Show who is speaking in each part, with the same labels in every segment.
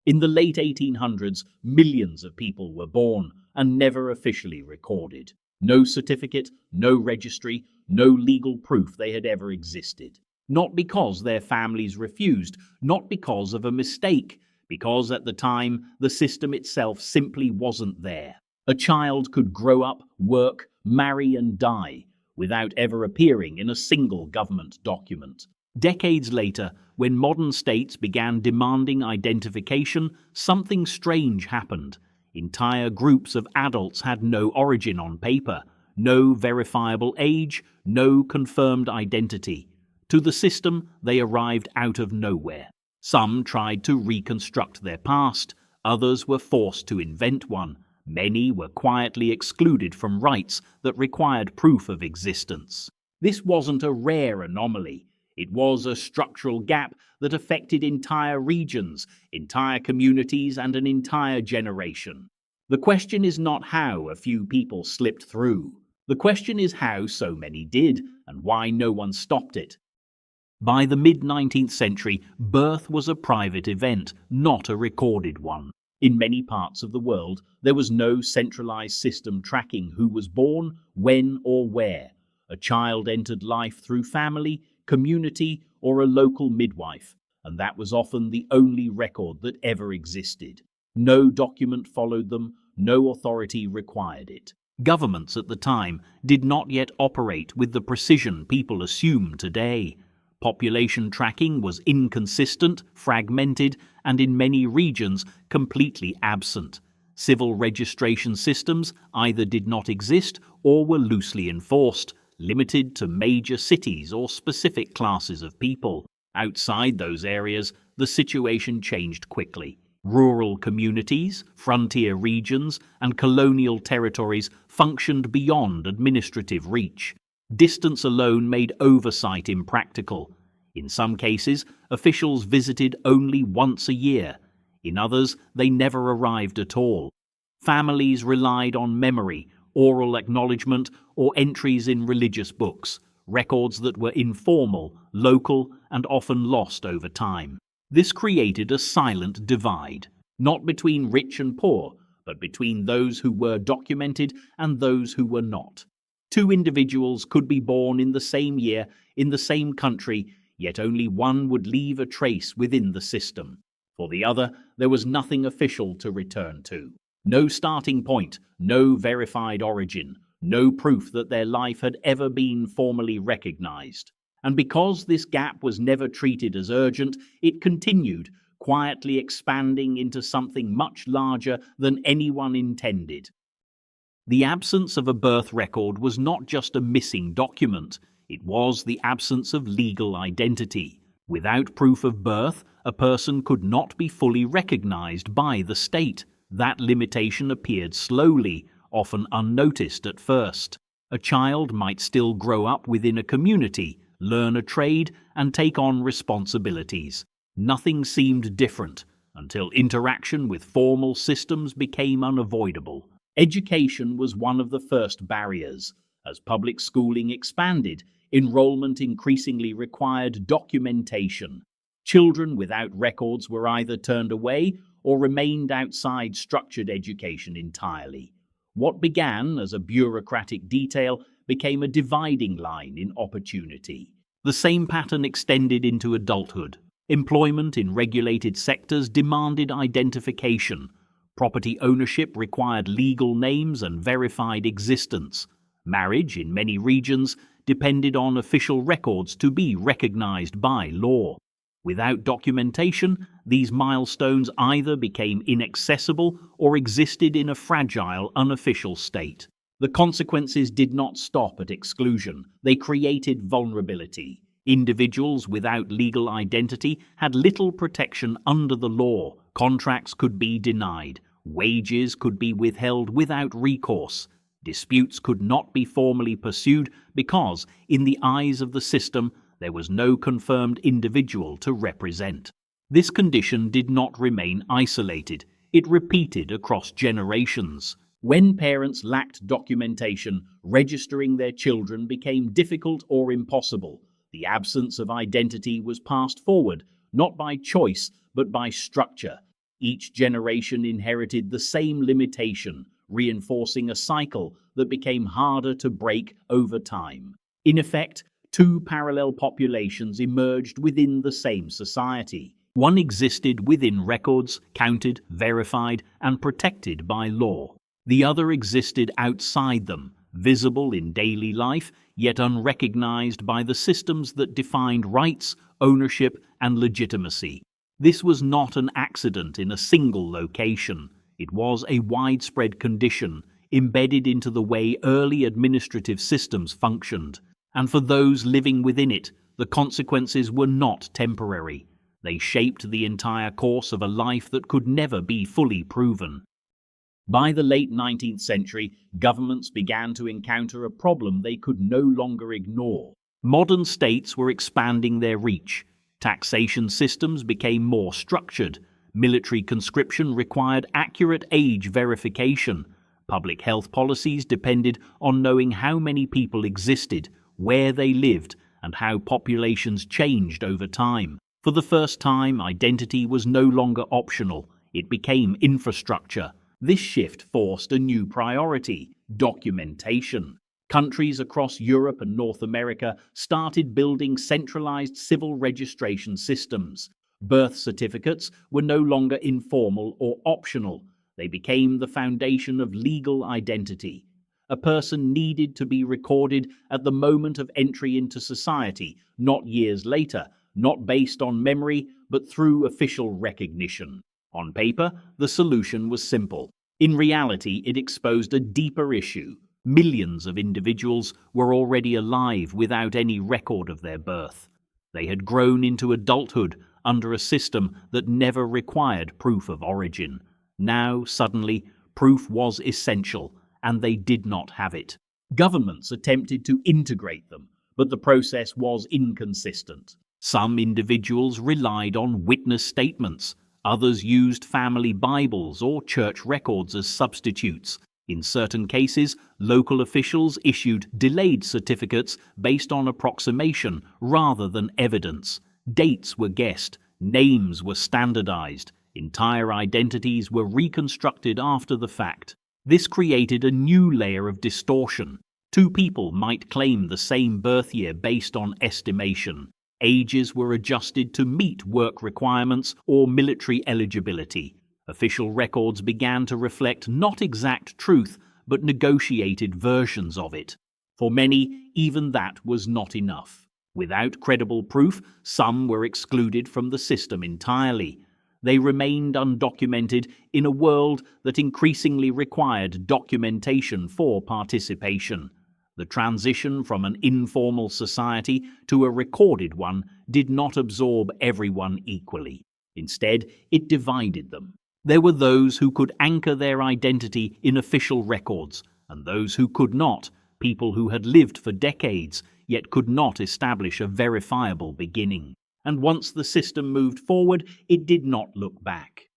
Speaker 1: In the late 1800s, millions of people were born and never officially recorded. No certificate, no registry, no legal proof they had ever existed. Not because their families refused, not because of a mistake, because at the time the system itself simply wasn't there. A child could grow up, work, marry and die without ever appearing in a single government document. Decades later, when modern states began demanding identification, something strange happened. Entire groups of adults had no origin on paper, no verifiable age, no confirmed identity. To the system, they arrived out of nowhere. Some tried to reconstruct their past, others were forced to invent one. Many were quietly excluded from rights that required proof of existence. This wasn't a rare anomaly. It was a structural gap that affected entire regions, entire communities, and an entire generation. The question is not how a few people slipped through. The question is how so many did, and why no one stopped it. By the mid-19th century, birth was a private event, not a recorded one. In many parts of the world, there was no centralized system tracking who was born, when or where. A child entered life through family, community, or a local midwife, and that was often the only record that ever existed. No document followed them, no authority required it. Governments at the time did not yet operate with the precision people assume today. Population tracking was inconsistent, fragmented, and in many regions completely absent. Civil registration systems either did not exist or were loosely enforced, limited to major cities or specific classes of people. Outside those areas, the situation changed quickly. Rural communities, frontier regions, and colonial territories functioned beyond administrative reach. Distance alone made oversight impractical. In some cases, officials visited only once a year. In others, they never arrived at all. Families relied on memory, oral acknowledgement, or entries in religious books, records that were informal, local, and often lost over time. This created a silent divide, not between rich and poor, but between those who were documented and those who were not. Two individuals could be born in the same year, in the same country, yet only one would leave a trace within the system. For the other, there was nothing official to return to. No starting point, no verified origin, no proof that their life had ever been formally recognized. And because this gap was never treated as urgent, it continued, quietly expanding into something much larger than anyone intended. The absence of a birth record was not just a missing document, it was the absence of legal identity. Without proof of birth, a person could not be fully recognized by the state. That limitation appeared slowly, often unnoticed at first. A child might still grow up within a community, learn a trade, and take on responsibilities. Nothing seemed different until interaction with formal systems became unavoidable. Education was one of the first barriers. As public schooling expanded, enrollment increasingly required documentation. Children without records were either turned away or remained outside structured education entirely. What began as a bureaucratic detail became a dividing line in opportunity. The same pattern extended into adulthood. Employment in regulated sectors demanded identification. Property ownership required legal names and verified existence. Marriage, in many regions, depended on official records to be recognized by law. Without documentation, these milestones either became inaccessible or existed in a fragile, unofficial state. The consequences did not stop at exclusion. They created vulnerability. Individuals without legal identity had little protection under the law. Contracts could be denied. Wages could be withheld without recourse. Disputes could not be formally pursued because, in the eyes of the system, there was no confirmed individual to represent. This condition did not remain isolated. It repeated across generations. When parents lacked documentation, registering their children became difficult or impossible. The absence of identity was passed forward, not by choice, but by structure. Each generation inherited the same limitation, reinforcing a cycle that became harder to break over time. In effect, two parallel populations emerged within the same society. One existed within records, counted, verified, and protected by law. The other existed outside them, visible in daily life, yet unrecognized by the systems that defined rights, ownership, and legitimacy. This was not an accident in a single location. It was a widespread condition, embedded into the way early administrative systems functioned. And for those living within it, the consequences were not temporary. They shaped the entire course of a life that could never be fully proven. By the late 19th century, governments began to encounter a problem they could no longer ignore. Modern states were expanding their reach. Taxation systems became more structured. Military conscription required accurate age verification. Public health policies depended on knowing how many people existed, where they lived, and how populations changed over time. For the first time, identity was no longer optional. It became infrastructure. This shift forced a new priority: documentation. Countries across Europe and North America started building centralized civil registration systems. Birth certificates were no longer informal or optional. They became the foundation of legal identity. A person needed to be recorded at the moment of entry into society, not years later, not based on memory, but through official recognition. On paper, the solution was simple. In reality, it exposed a deeper issue. Millions of individuals were already alive without any record of their birth. They had grown into adulthood under a system that never required proof of origin. Now, suddenly, proof was essential, and they did not have it. Governments attempted to integrate them, but the process was inconsistent. Some individuals relied on witness statements. Others used family Bibles or church records as substitutes. In certain cases, local officials issued delayed certificates based on approximation rather than evidence. Dates were guessed, names were standardized, entire identities were reconstructed after the fact. This created a new layer of distortion. Two people might claim the same birth year based on estimation. Ages were adjusted to meet work requirements or military eligibility. Official records began to reflect not exact truth, but negotiated versions of it. For many, even that was not enough. Without credible proof, some were excluded from the system entirely. They remained undocumented in a world that increasingly required documentation for participation. The transition from an informal society to a recorded one did not absorb everyone equally. Instead, it divided them. There were those who could anchor their identity in official records, and those who could not, people who had lived for decades, yet could not establish a verifiable beginning. And once the system moved forward, it did not look back.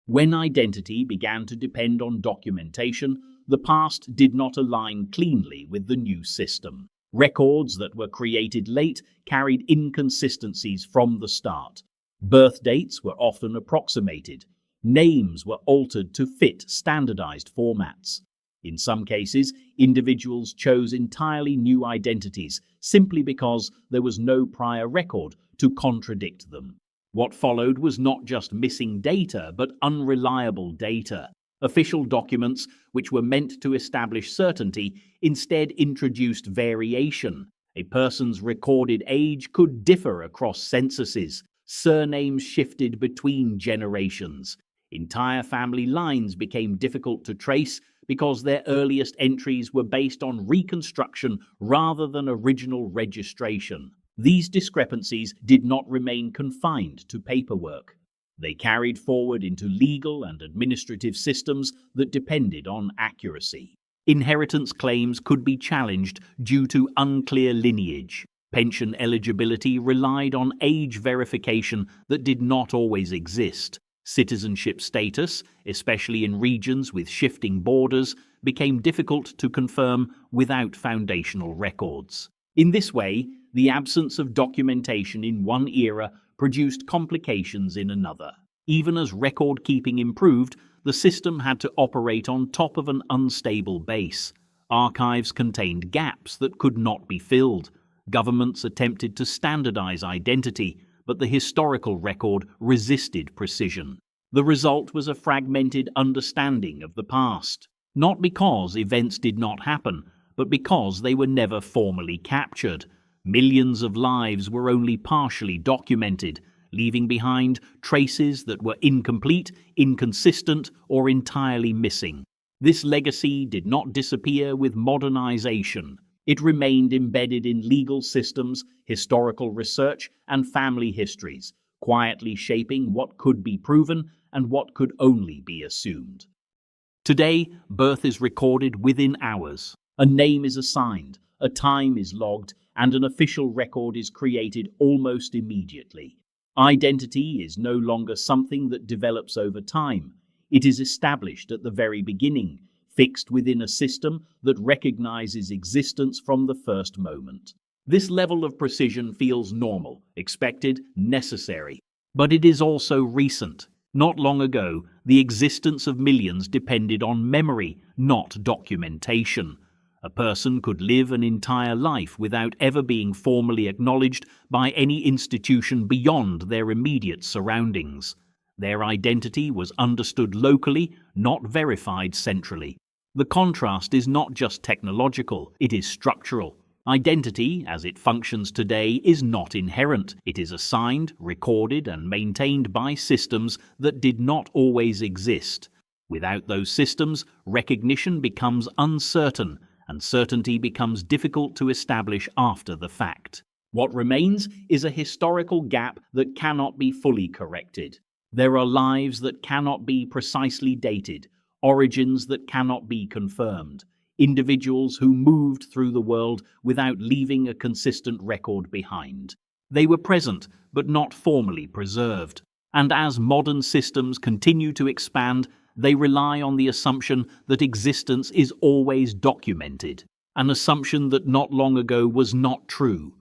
Speaker 1: When identity began to depend on documentation, the past did not align cleanly with the new system. Records that were created late carried inconsistencies from the start. Birth dates were often approximated. Names were altered to fit standardized formats. In some cases, individuals chose entirely new identities simply because there was no prior record to contradict them. What followed was not just missing data, but unreliable data. Official documents, which were meant to establish certainty, instead introduced variation. A person's recorded age could differ across censuses. Surnames shifted between generations. Entire family lines became difficult to trace because their earliest entries were based on reconstruction rather than original registration. These discrepancies did not remain confined to paperwork. They carried forward into legal and administrative systems that depended on accuracy. Inheritance claims could be challenged due to unclear lineage. Pension eligibility relied on age verification that did not always exist. Citizenship status, especially in regions with shifting borders, became difficult to confirm without foundational records. In this way, the absence of documentation in one era produced complications in another. Even as record-keeping improved, the system had to operate on top of an unstable base. Archives contained gaps that could not be filled. Governments attempted to standardize identity, but the historical record resisted precision. The result was a fragmented understanding of the past, not because events did not happen, but because they were never formally captured. Millions of lives were only partially documented, leaving behind traces that were incomplete, inconsistent, or entirely missing. This legacy did not disappear with modernization. It remained embedded in legal systems, historical research, and family histories, quietly shaping what could be proven and what could only be assumed. Today, birth is recorded within hours. A name is assigned, a time is logged, and an official record is created almost immediately. Identity is no longer something that develops over time. It is established at the very beginning, fixed within a system that recognizes existence from the first moment. This level of precision feels normal, expected, necessary. But it is also recent. Not long ago, the existence of millions depended on memory, not documentation. A person could live an entire life without ever being formally acknowledged by any institution beyond their immediate surroundings. Their identity was understood locally, not verified centrally. The contrast is not just technological, it is structural. Identity, as it functions today, is not inherent. It is assigned, recorded, and maintained by systems that did not always exist. Without those systems, recognition becomes uncertain, and certainty becomes difficult to establish after the fact. What remains is a historical gap that cannot be fully corrected. There are lives that cannot be precisely dated, origins that cannot be confirmed, individuals who moved through the world without leaving a consistent record behind. They were present, but not formally preserved. And as modern systems continue to expand, they rely on the assumption that existence is always documented, an assumption that not long ago was not true.